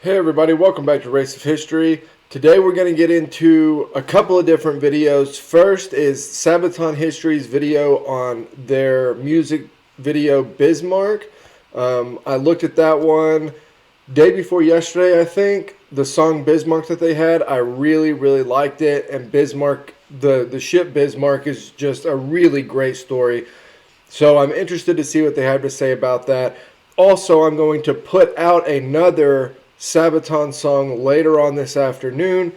Hey everybody, welcome back to Race of History. Today we're going to get into a couple of different videos. First is Sabaton History's video on their music video Bismarck. I looked at that one day before yesterday, I think. The song Bismarck that they had, I really liked it. And Bismarck, the ship Bismarck is just a really great story. So I'm interested to see what they have to say about that. Also, I'm going to put out another Sabaton song later on this afternoon,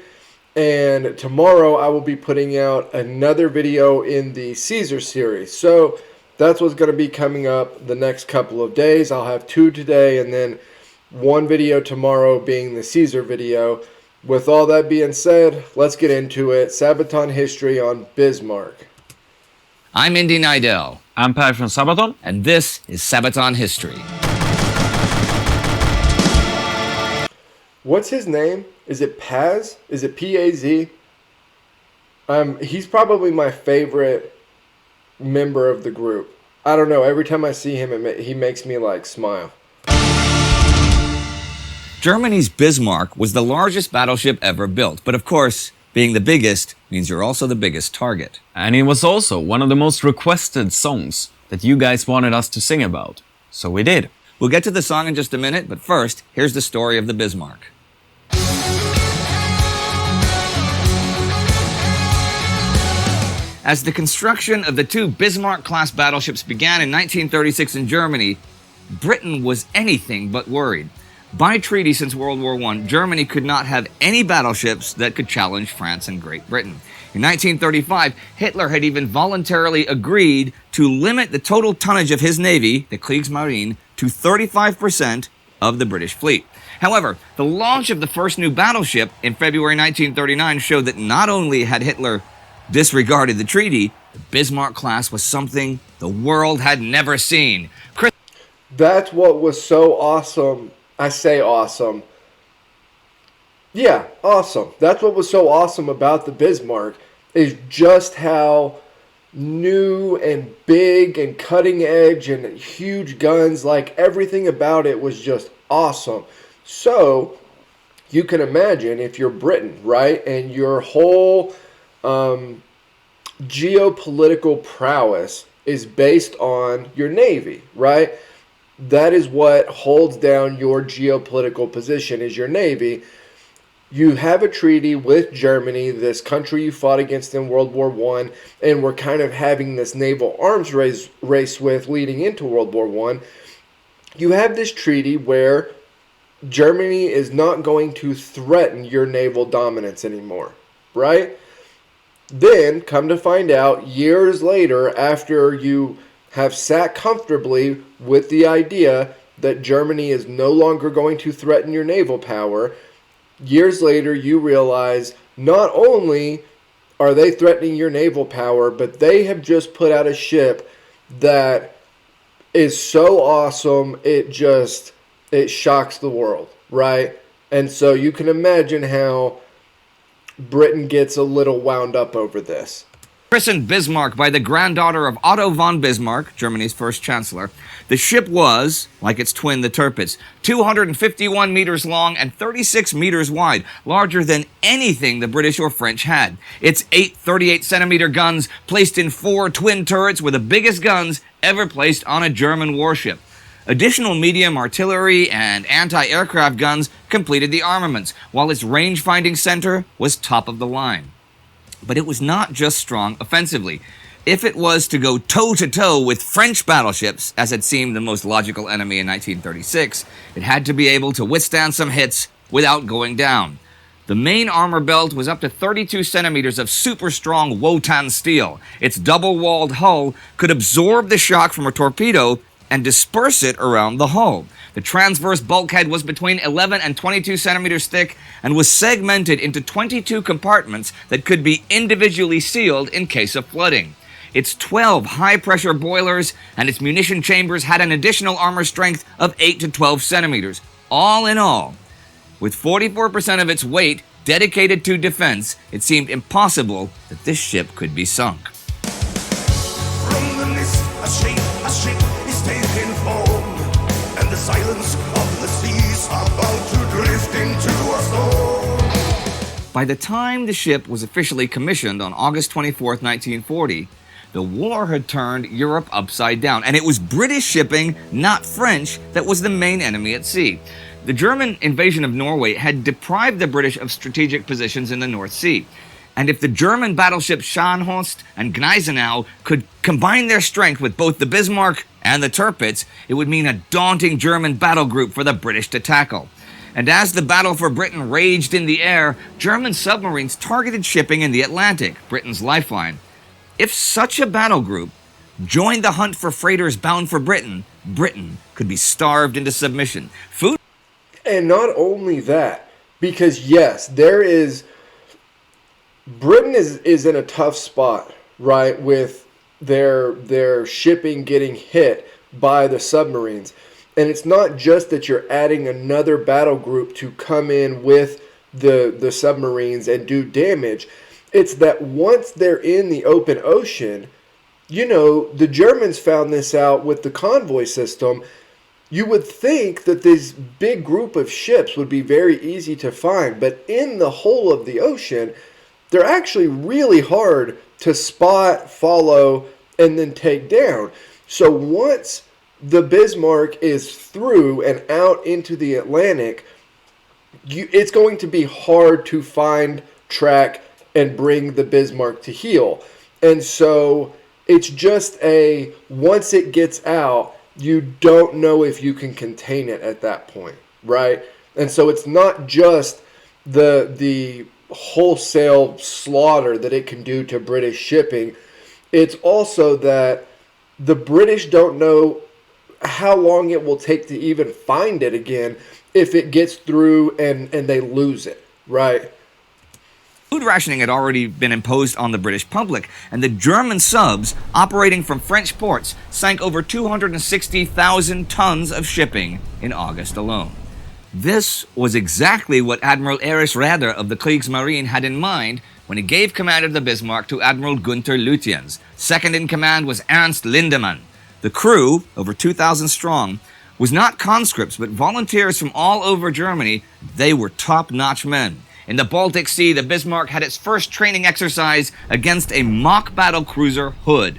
and tomorrow I will be putting out another video in the Caesar series. So that's what's going to be coming up the next couple of days. I'll have two today and then one video tomorrow being the Caesar video. With all that being said, let's get into it. Sabaton History on Bismarck. I'm Indy Nidell. I'm Per from Sabaton. And this is Sabaton History. What's his name? Is it Paz? Is it P-A-Z? He's probably my favorite member of the group. I don't know. Every time I see him, he makes me smile. Germany's Bismarck was the largest battleship ever built. But of course, being the biggest means you're also the biggest target. And it was also one of the most requested songs that you guys wanted us to sing about. So we did. We'll get to the song in just a minute, but first, here's the story of the Bismarck. As the construction of the two Bismarck-class battleships began in 1936 in Germany, Britain was anything but worried. By treaty since World War I, Germany could not have any battleships that could challenge France and Great Britain. In 1935, Hitler had even voluntarily agreed to limit the total tonnage of his navy, the Kriegsmarine, to 35% of the British fleet. However, the launch of the first new battleship in February 1939 showed that not only had Hitler disregarded the treaty, the Bismarck class was something the world had never seen. That's what was so awesome. I say awesome. Yeah, awesome. That's what was so awesome about the Bismarck, is just how new and big and cutting edge and huge guns, everything about it was just awesome. So you can imagine if you're Britain, right, and your whole geopolitical prowess is based on your navy, right? That is what holds down your geopolitical position, is your navy. You have a treaty with Germany, this country you fought against in World War I, and we're kind of having this naval arms race with leading into World War I. You have this treaty where Germany is not going to threaten your naval dominance anymore, right? Then, come to find out, years later, after you have sat comfortably with the idea that Germany is no longer going to threaten your naval power, years later you realize not only are they threatening your naval power, but they have just put out a ship that is so awesome, it shocks the world, right? And so you can imagine how Britain gets a little wound up over this. Christened Bismarck by the granddaughter of Otto von Bismarck, Germany's first chancellor, the ship was, like its twin, the Tirpitz, 251 meters long and 36 meters wide, larger than anything the British or French had. Its 8 38-centimeter guns placed in 4 twin turrets were the biggest guns ever placed on a German warship. Additional medium artillery and anti-aircraft guns completed the armaments, while its range-finding center was top of the line. But it was not just strong offensively. If it was to go toe-to-toe with French battleships, as had seemed the most logical enemy in 1936, it had to be able to withstand some hits without going down. The main armor belt was up to 32 centimeters of super-strong Wotan steel. Its double-walled hull could absorb the shock from a torpedo and disperse it around the hull. The transverse bulkhead was between 11 and 22 centimeters thick and was segmented into 22 compartments that could be individually sealed in case of flooding. Its 12 high-pressure boilers and its munition chambers had an additional armor strength of 8 to 12 centimeters. All in all, with 44% of its weight dedicated to defense, it seemed impossible that this ship could be sunk. From the mist, a ship is taking form, and the silence of the seas are about to drift in. By the time the ship was officially commissioned on August 24, 1940, the war had turned Europe upside down, and it was British shipping, not French, that was the main enemy at sea. The German invasion of Norway had deprived the British of strategic positions in the North Sea. And if the German battleships Scharnhorst and Gneisenau could combine their strength with both the Bismarck and the Tirpitz, it would mean a daunting German battle group for the British to tackle. And as the battle for Britain raged in the air, German submarines targeted shipping in the Atlantic, Britain's lifeline. If such a battle group joined the hunt for freighters bound for Britain, Britain could be starved into submission. Food. And not only that, because yes, Britain is in a tough spot, right, with their shipping getting hit by the submarines. And it's not just that you're adding another battle group to come in with the submarines and do damage. It's that once they're in the open ocean, the Germans found this out with the convoy system. You would think that this big group of ships would be very easy to find, but in the whole of the ocean, they're actually really hard to spot, follow, and then take down. So once the Bismarck is through and out into the Atlantic, it's going to be hard to find, track, and bring the Bismarck to heel. And so it's just once it gets out, you don't know if you can contain it at that point, right? And so it's not just the wholesale slaughter that it can do to British shipping. It's also that the British don't know how long it will take to even find it again if it gets through and they lose it, right? Food rationing had already been imposed on the British public, and the German subs operating from French ports sank over 260,000 tons of shipping in August alone. This was exactly what Admiral Erich Raeder of the Kriegsmarine had in mind when he gave command of the Bismarck to Admiral Günther Lutyens. Second in command was Ernst Lindemann. The crew, over 2,000 strong, was not conscripts but volunteers from all over Germany. They were top-notch men. In the Baltic Sea, the Bismarck had its first training exercise against a mock battle cruiser, Hood.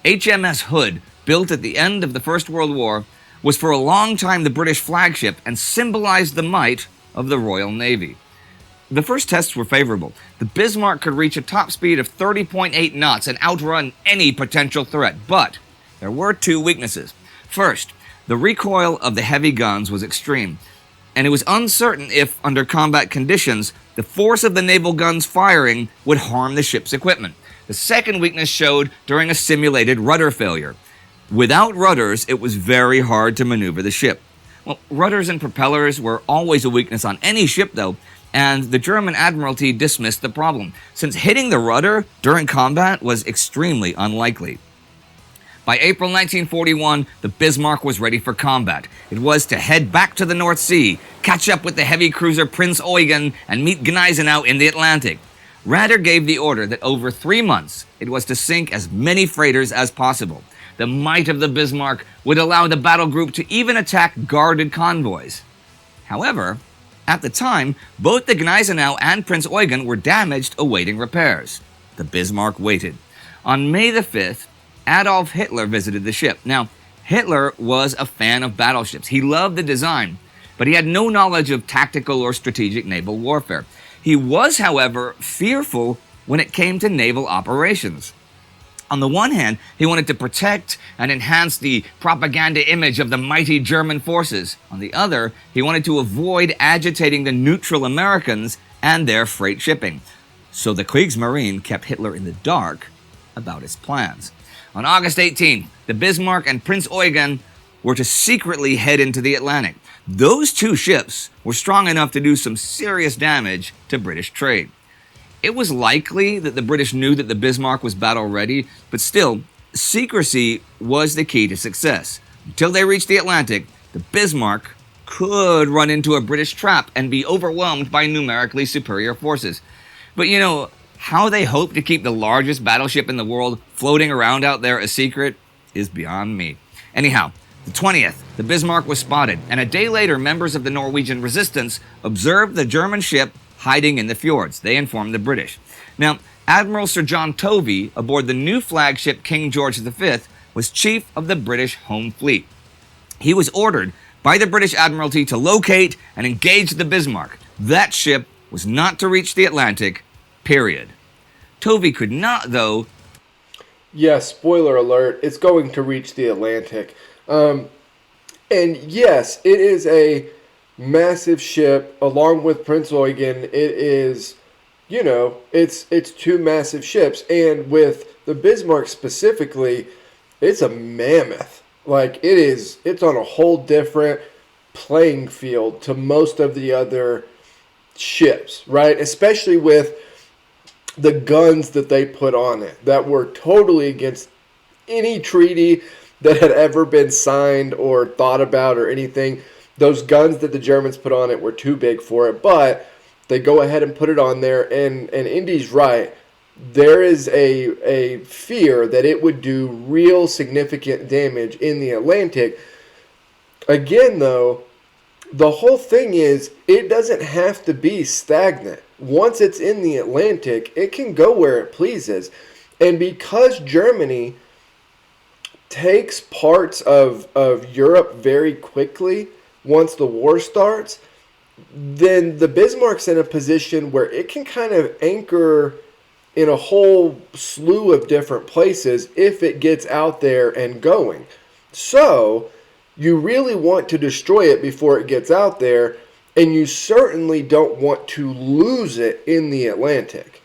HMS Hood, built at the end of the First World War, was for a long time the British flagship and symbolized the might of the Royal Navy. The first tests were favorable. The Bismarck could reach a top speed of 30.8 knots and outrun any potential threat, but there were two weaknesses. First, the recoil of the heavy guns was extreme, and it was uncertain if, under combat conditions, the force of the naval guns firing would harm the ship's equipment. The second weakness showed during a simulated rudder failure. Without rudders, it was very hard to maneuver the ship. Well, rudders and propellers were always a weakness on any ship, though, and the German Admiralty dismissed the problem, since hitting the rudder during combat was extremely unlikely. By April 1941, the Bismarck was ready for combat. It was to head back to the North Sea, catch up with the heavy cruiser Prinz Eugen, and meet Gneisenau in the Atlantic. Raeder gave the order that over 3 months, it was to sink as many freighters as possible. The might of the Bismarck would allow the battle group to even attack guarded convoys. However, at the time, both the Gneisenau and Prinz Eugen were damaged awaiting repairs. The Bismarck waited. On May the 5th, Adolf Hitler visited the ship. Now, Hitler was a fan of battleships. He loved the design, but he had no knowledge of tactical or strategic naval warfare. He was, however, fearful when it came to naval operations. On the one hand, he wanted to protect and enhance the propaganda image of the mighty German forces. On the other, he wanted to avoid agitating the neutral Americans and their freight shipping. So the Kriegsmarine kept Hitler in the dark about his plans. On August 18th, the Bismarck and Prinz Eugen were to secretly head into the Atlantic. Those two ships were strong enough to do some serious damage to British trade. It was likely that the British knew that the Bismarck was battle-ready, but still, secrecy was the key to success. Until they reached the Atlantic, the Bismarck could run into a British trap and be overwhelmed by numerically superior forces. But you know, how they hoped to keep the largest battleship in the world floating around out there a secret is beyond me. Anyhow, the 20th, the Bismarck was spotted, and a day later, members of the Norwegian resistance observed the German ship hiding in the fjords. They informed the British. Now, Admiral Sir John Tovey, aboard the new flagship King George V, was chief of the British Home Fleet. He was ordered by the British Admiralty to locate and engage the Bismarck. That ship was not to reach the Atlantic, period. Tovey could not, though. Yes, spoiler alert, it's going to reach the Atlantic. And yes, it is a massive ship. Along with Prince Eugen, it is, it's two massive ships. And with the Bismarck specifically, it's a mammoth. Like, it's on a whole different playing field to most of the other ships, right? Especially with the guns that they put on it that were totally against any treaty that had ever been signed or thought about or anything. Those guns that the Germans put on it were too big for it, but they go ahead and put it on there, and Indy's right. There is a fear that it would do real significant damage in the Atlantic. Again, though, the whole thing is it doesn't have to be stagnant. Once it's in the Atlantic, it can go where it pleases. And because Germany takes parts of Europe very quickly once the war starts, then the Bismarck's in a position where it can kind of anchor in a whole slew of different places if it gets out there and going. So you really want to destroy it before it gets out there, and you certainly don't want to lose it in the Atlantic.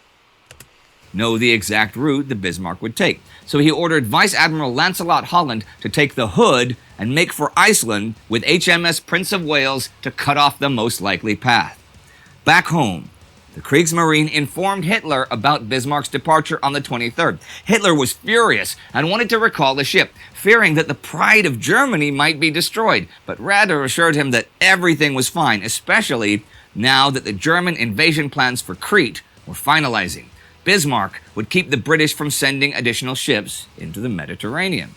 Know the exact route the Bismarck would take. So he ordered Vice Admiral Lancelot Holland to take the Hood and make for Iceland with HMS Prince of Wales to cut off the most likely path. Back home, the Kriegsmarine informed Hitler about Bismarck's departure on the 23rd. Hitler was furious and wanted to recall the ship, fearing that the pride of Germany might be destroyed, but rather assured him that everything was fine, especially now that the German invasion plans for Crete were finalizing. Bismarck would keep the British from sending additional ships into the Mediterranean.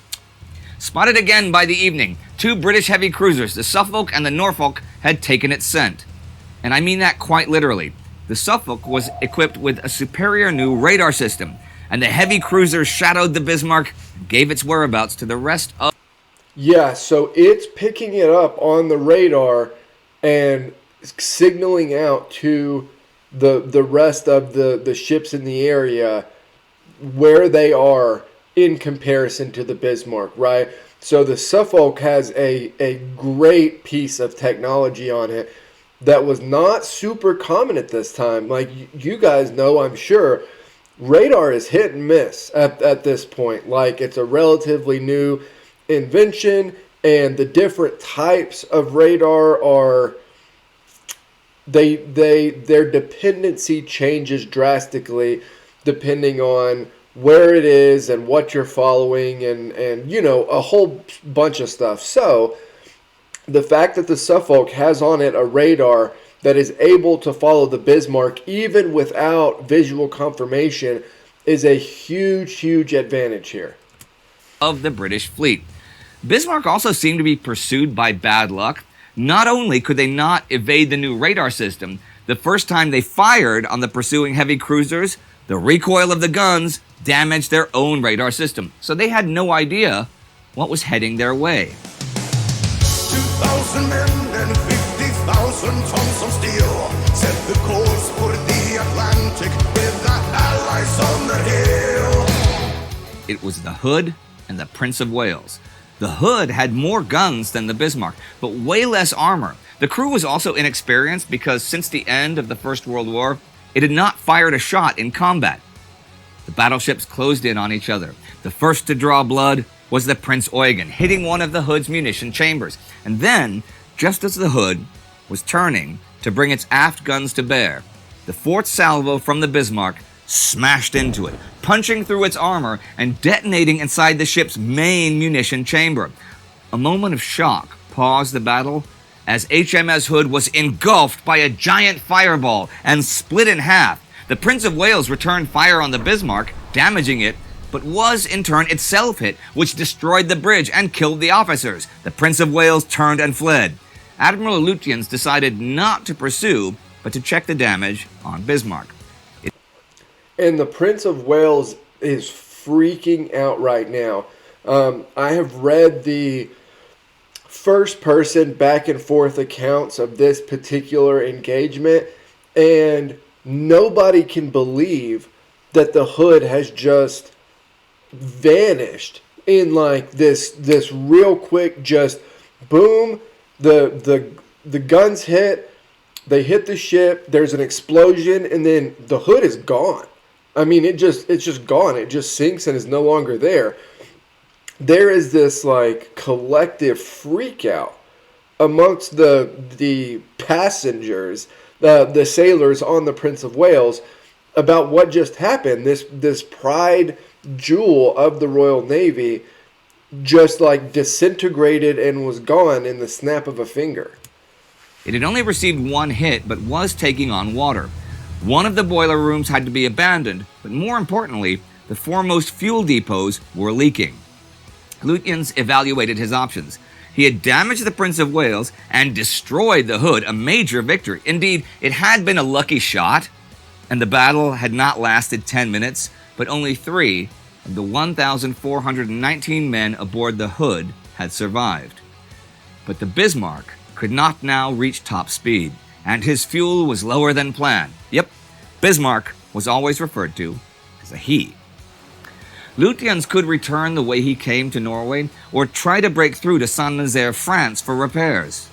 Spotted again by the evening, two British heavy cruisers, the Suffolk and the Norfolk, had taken its scent. And I mean that quite literally. The Suffolk was equipped with a superior new radar system, and the heavy cruiser shadowed the Bismarck and gave its whereabouts to the rest of... Yeah, so it's picking it up on the radar and signaling out to the rest of the ships in the area where they are in comparison to the Bismarck, right? So the Suffolk has a great piece of technology on it that was not super common at this time. Like you guys know, I'm sure, radar is hit and miss at this point. Like, it's a relatively new invention, and the different types of radar are... their dependency changes drastically depending on where it is and what you're following and a whole bunch of stuff. So the fact that the Suffolk has on it a radar that is able to follow the Bismarck even without visual confirmation is a huge advantage here. Of the British fleet. Bismarck also seemed to be pursued by bad luck. Not only could they not evade the new radar system, the first time they fired on the pursuing heavy cruisers, the recoil of the guns damaged their own radar system, so they had no idea what was heading their way. 2,000 men and 50,000 tons of steel set the course for the Atlantic with the Allies on the hill. It was the Hood and the Prince of Wales. The Hood had more guns than the Bismarck, but way less armor. The crew was also inexperienced because since the end of the First World War, it had not fired a shot in combat. The battleships closed in on each other. The first to draw blood was the Prince Eugen, hitting one of the Hood's munition chambers. And then, just as the Hood was turning to bring its aft guns to bear, the fourth salvo from the Bismarck smashed into it, punching through its armor and detonating inside the ship's main munition chamber. A moment of shock paused the battle as HMS Hood was engulfed by a giant fireball and split in half. The Prince of Wales returned fire on the Bismarck, damaging it, but was in turn itself hit, which destroyed the bridge and killed the officers. The Prince of Wales turned and fled. Admiral Lutyens decided not to pursue, but to check the damage on Bismarck. And the Prince of Wales is freaking out right now. I have read the first person back and forth accounts of this particular engagement, and nobody can believe that the hood has just vanished in like this real quick, just boom, the guns hit, they hit the ship, there's an explosion, and then the hood is gone. I mean, it's just gone. It just sinks and is no longer there. There is this like collective freak out amongst the passengers, the sailors on the Prince of Wales, about what just happened. This pride jewel of the Royal Navy just like disintegrated and was gone in the snap of a finger. It had only received one hit, but was taking on water. One of the boiler rooms had to be abandoned, but more importantly, the foremost fuel depots were leaking. Lutyens evaluated his options. He had damaged the Prince of Wales and destroyed the hood, a major victory. Indeed, it had been a lucky shot, and the battle had not lasted 10 minutes, but only 3 of the 1,419 men aboard the hood had survived. But the Bismarck could not now reach top speed, and his fuel was lower than planned. Yep, Bismarck was always referred to as a he. Lutyens could return the way he came to Norway, or try to break through to Saint-Nazaire, France for repairs.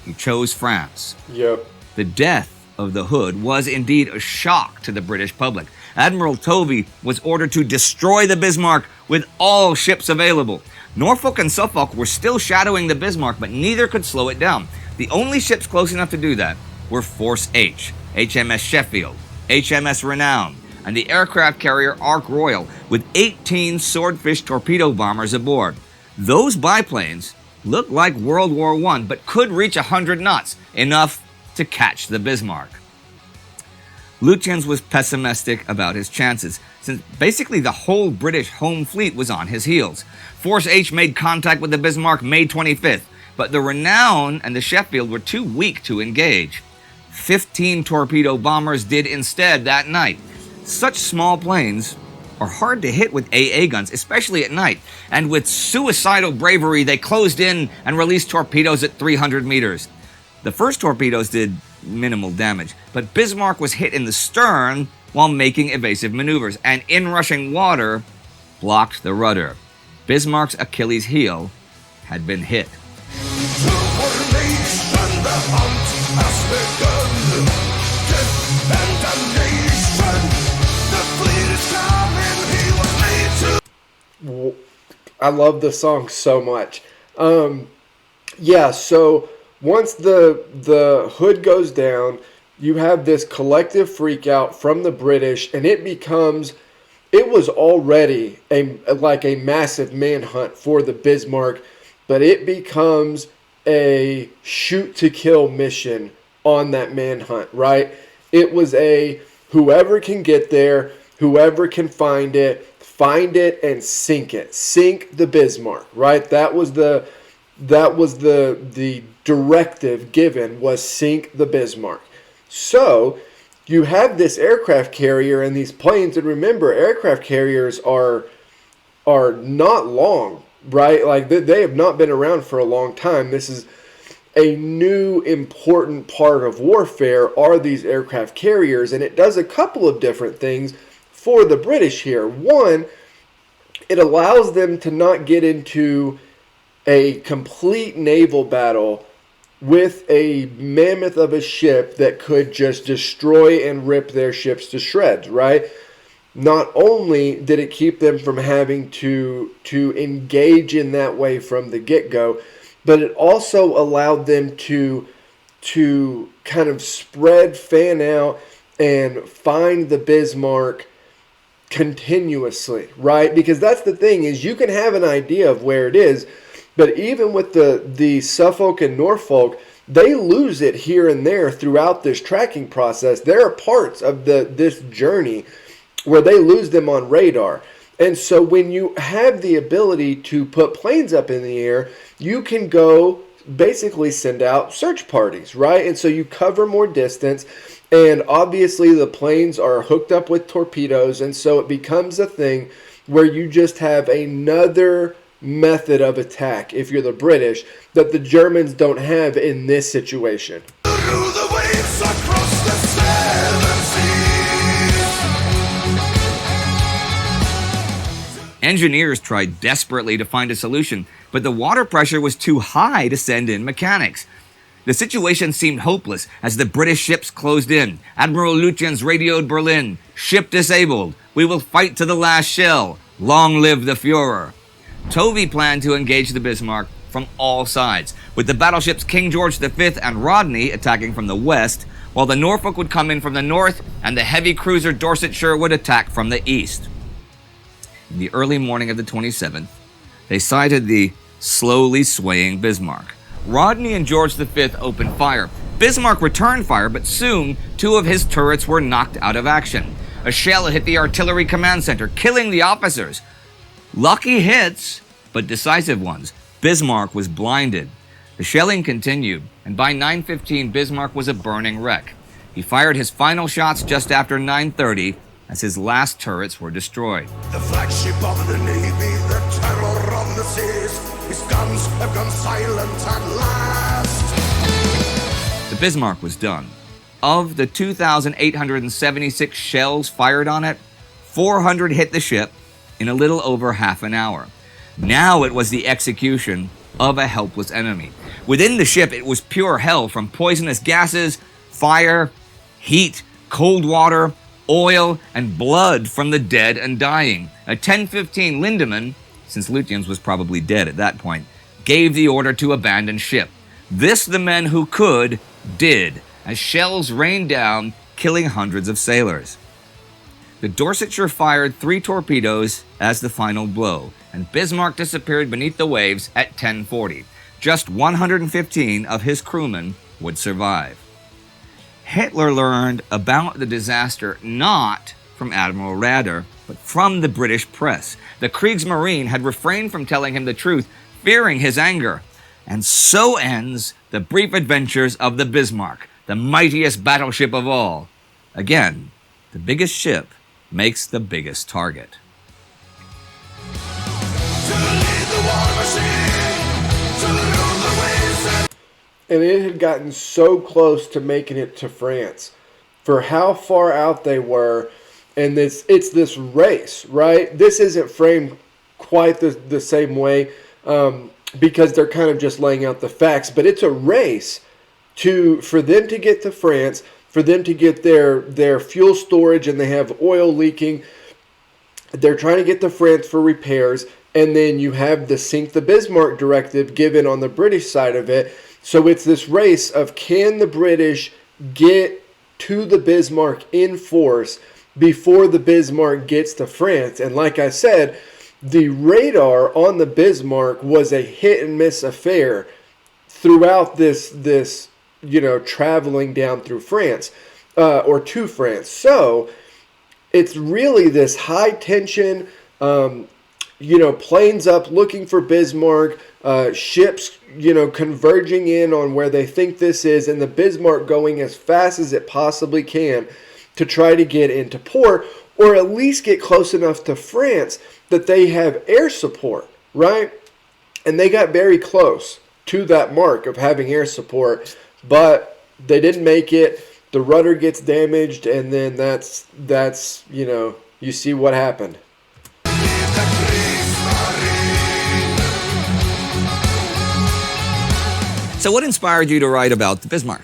He chose France. Yep. The death of the hood was indeed a shock to the British public. Admiral Tovey was ordered to destroy the Bismarck with all ships available. Norfolk and Suffolk were still shadowing the Bismarck, but neither could slow it down. The only ships close enough to do that were Force H, HMS Sheffield, HMS Renown, and the aircraft carrier Ark Royal, with 18 Swordfish torpedo bombers aboard. Those biplanes looked like World War I, but could reach 100 knots, enough to catch the Bismarck. Lutyens was pessimistic about his chances, since basically the whole British home fleet was on his heels. Force H made contact with the Bismarck May 25th, but the Renown and the Sheffield were too weak to engage. 15 torpedo bombers did instead that night. Such small planes are hard to hit with AA guns, especially at night, and with suicidal bravery they closed in and released torpedoes at 300 meters. The first torpedoes did minimal damage, but Bismarck was hit in the stern while making evasive maneuvers, and inrushing water blocked the rudder. Bismarck's Achilles heel had been hit. I love the song so much. Yeah, so once the hood goes down, you have this collective freak out from the British, and it was already a massive manhunt for the Bismarck, but it becomes a shoot to kill mission on that manhunt, right? It was a whoever can get there, whoever can find it and sink it. Sink the Bismarck, right? That was the directive given, was sink the Bismarck. So you have this aircraft carrier and these planes, and remember, aircraft carriers are not long, right? Like they have not been around for a long time. This is a new important part of warfare, are these aircraft carriers, and it does a couple of different things for the British here. One, it allows them to not get into a complete naval battle with a mammoth of a ship that could just destroy and rip their ships to shreds, right? Not only did it keep them from having to engage in that way from the get-go, but it also allowed them to kind of fan out and find the Bismarck continuously, right? Because that's the thing, is you can have an idea of where it is, but even with the Suffolk and Norfolk, they lose it here and there throughout this tracking process. There are parts of this journey where they lose them on radar. And so when you have the ability to put planes up in the air, you can go basically send out search parties, right? And so you cover more distance, and obviously the planes are hooked up with torpedoes, and so it becomes a thing where you just have another method of attack, if you're the British, that the Germans don't have in this situation. Through the waves across the seven seas. Engineers tried desperately to find a solution, but the water pressure was too high to send in mechanics. The situation seemed hopeless as the British ships closed in. Admiral Lutyens radioed Berlin, "Ship disabled. We will fight to the last shell. Long live the Führer." Tovey planned to engage the Bismarck from all sides, with the battleships King George V and Rodney attacking from the west, while the Norfolk would come in from the north and the heavy cruiser Dorsetshire would attack from the east. In the early morning of the 27th, they sighted the slowly swaying Bismarck. Rodney and George V opened fire. Bismarck returned fire, but soon 2 of his turrets were knocked out of action. A shell hit the artillery command center, killing the officers. Lucky hits, but decisive ones. Bismarck was blinded. The shelling continued, and by 9:15, Bismarck was a burning wreck. He fired his final shots just after 9:30 as his last turrets were destroyed. The flagship of the Navy, the terror of the seas. His guns have gone silent at last. The Bismarck was done. Of the 2,876 shells fired on it, 400 hit the ship in a little over half an hour. Now it was the execution of a helpless enemy. Within the ship, it was pure hell, from poisonous gases, fire, heat, cold water, oil, and blood from the dead and dying. At 10:15, Lindemann, since Lutyens was probably dead at that point, gave the order to abandon ship. This the men who could did, as shells rained down, killing hundreds of sailors. The Dorsetshire fired 3 torpedoes as the final blow, and Bismarck disappeared beneath the waves at 10:40. Just 115 of his crewmen would survive. Hitler learned about the disaster not from Admiral Raeder, but from the British press. The Kriegsmarine had refrained from telling him the truth, fearing his anger. And so ends the brief adventures of the Bismarck, the mightiest battleship of all. Again, the biggest ship makes the biggest target. And it had gotten so close to making it to France. For how far out they were, and it's this race, right? This isn't framed quite the same way because they're kind of just laying out the facts, but it's a race for them to get to France, for them to get their fuel storage, and they have oil leaking. They're trying to get to France for repairs, and then you have the Sink the Bismarck directive given on the British side of it. So it's this race of, can the British get to the Bismarck in force before the Bismarck gets to France? And like I said, the radar on the Bismarck was a hit and miss affair throughout this traveling down through France, or to France. So it's really this high tension, planes up looking for Bismarck, ships, converging in on where they think this is, and the Bismarck going as fast as it possibly can to try to get into port, or at least get close enough to France that they have air support, right? And they got very close to that mark of having air support, but they didn't make it. The rudder gets damaged, and then that's you see what happened. So what inspired you to write about the Bismarck?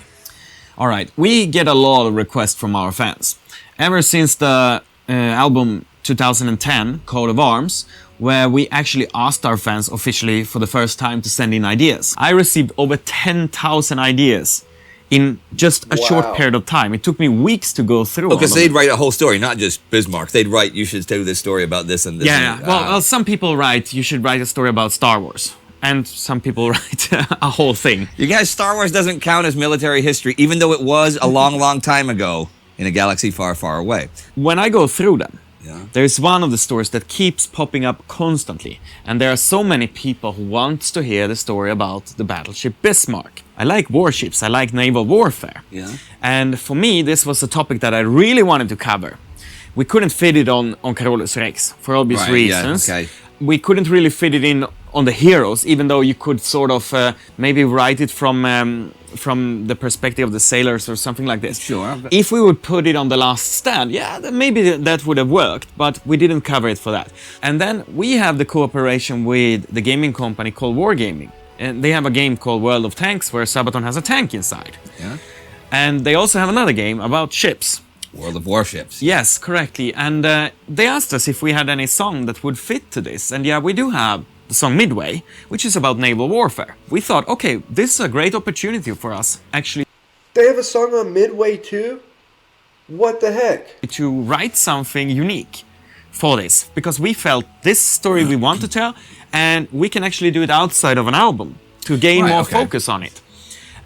All right, we get a lot of requests from our fans. Ever since the album 2010, Coat of Arms, where we actually asked our fans officially for the first time to send in ideas. I received over 10,000 ideas in just a short period of time. It took me weeks to go through. Because they'd write a whole story, not just Bismarck. They'd write, you should tell this story about this and this. Yeah, well, some people write, you should write a story about Star Wars. And some people write a whole thing. You guys, Star Wars doesn't count as military history, even though it was a long, long time ago in a galaxy far, far away. When I go through them, Yeah. There is one of the stories that keeps popping up constantly, and there are so many people who want to hear the story about the battleship Bismarck. I like warships, I like naval warfare. Yeah. And for me, this was a topic that I really wanted to cover. We couldn't fit it on Carolus Rex, for obvious Right, yeah, reasons. okay. We couldn't really fit it in on the heroes, even though you could sort of maybe write it from the perspective of the sailors or something like this. Sure. If we would put it on the last stand, yeah, then maybe that would have worked, but we didn't cover it for that. And then we have the cooperation with the gaming company called Wargaming. And they have a game called World of Tanks where Sabaton has a tank inside. Yeah. And they also have another game about ships. World of Warships. Yes, correctly. And they asked us if we had any song that would fit to this. And yeah, we do have the song Midway, which is about naval warfare. We thought, okay, this is a great opportunity for us, actually, They have a song on Midway too? What the heck? to write something unique for this. Because we felt this story we want to tell, and we can actually do it outside of an album to gain Right, more okay. focus on it.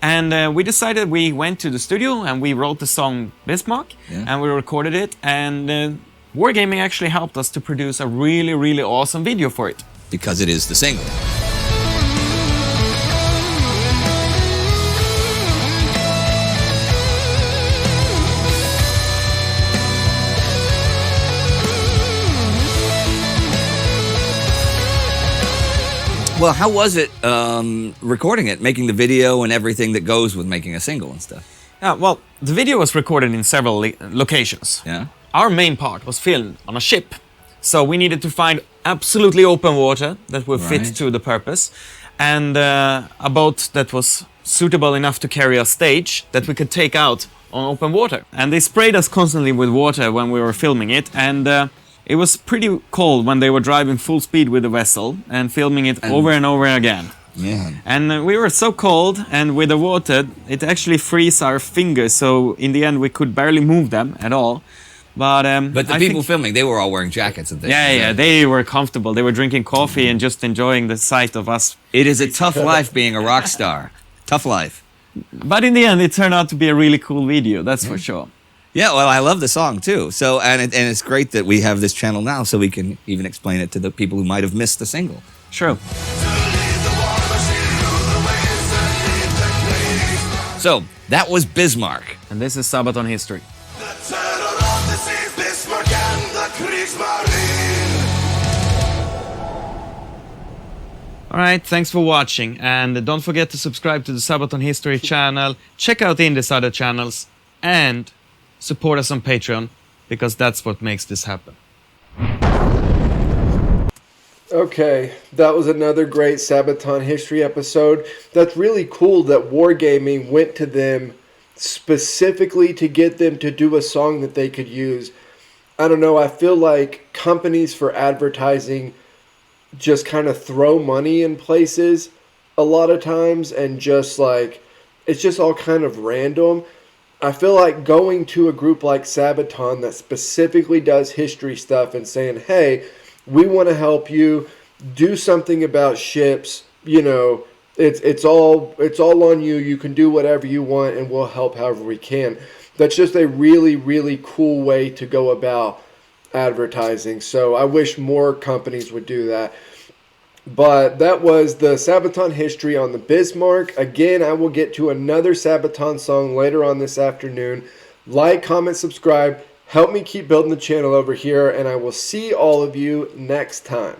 And we decided, we went to the studio and we wrote the song Bismarck, Yeah. and we recorded it, and Wargaming actually helped us to produce a really, really awesome video for it. Because it is the single. Well, how was it recording it, making the video and everything that goes with making a single and stuff? Yeah, well, the video was recorded in several locations. Yeah. Our main part was filmed on a ship, so we needed to find absolutely open water that would fit Right. to the purpose, and a boat that was suitable enough to carry a stage that we could take out on open water. And they sprayed us constantly with water when we were filming it, and it was pretty cold when they were driving full speed with the vessel and filming it over and over again. Yeah. And we were so cold, and with the water, it actually freezed our fingers, so in the end we could barely move them at all. But But the I people think, filming, they were all wearing jackets and things. yeah, they were comfortable. They were drinking coffee and just enjoying the sight of us. It is a tough life being a rock star. Tough life. But in the end, it turned out to be a really cool video, that's for sure. Yeah, well, I love the song too. So, and it's great that we have this channel now, so we can even explain it to the people who might have missed the single. Sure. So that was Bismarck. And this is Sabaton History. The terror of the seas, Bismarck and the Kriegsmarine. Alright, thanks for watching, and don't forget to subscribe to the Sabaton History channel, check out Indie's other channels, and support us on Patreon, because that's what makes this happen. Okay, that was another great Sabaton History episode. That's really cool that Wargaming went to them specifically to get them to do a song that they could use. I don't know, I feel like companies for advertising just kind of throw money in places a lot of times, and just like, it's just all kind of random. I feel like going to a group like Sabaton that specifically does history stuff and saying, hey, we want to help you do something about ships, you know, it's all on you. You can do whatever you want and we'll help however we can. That's just a really, really cool way to go about advertising. So I wish more companies would do that. But that was the Sabaton History on the Bismarck. Again, I will get to another Sabaton song later on this afternoon. Like, comment, subscribe. Help me keep building the channel over here, and I will see all of you next time.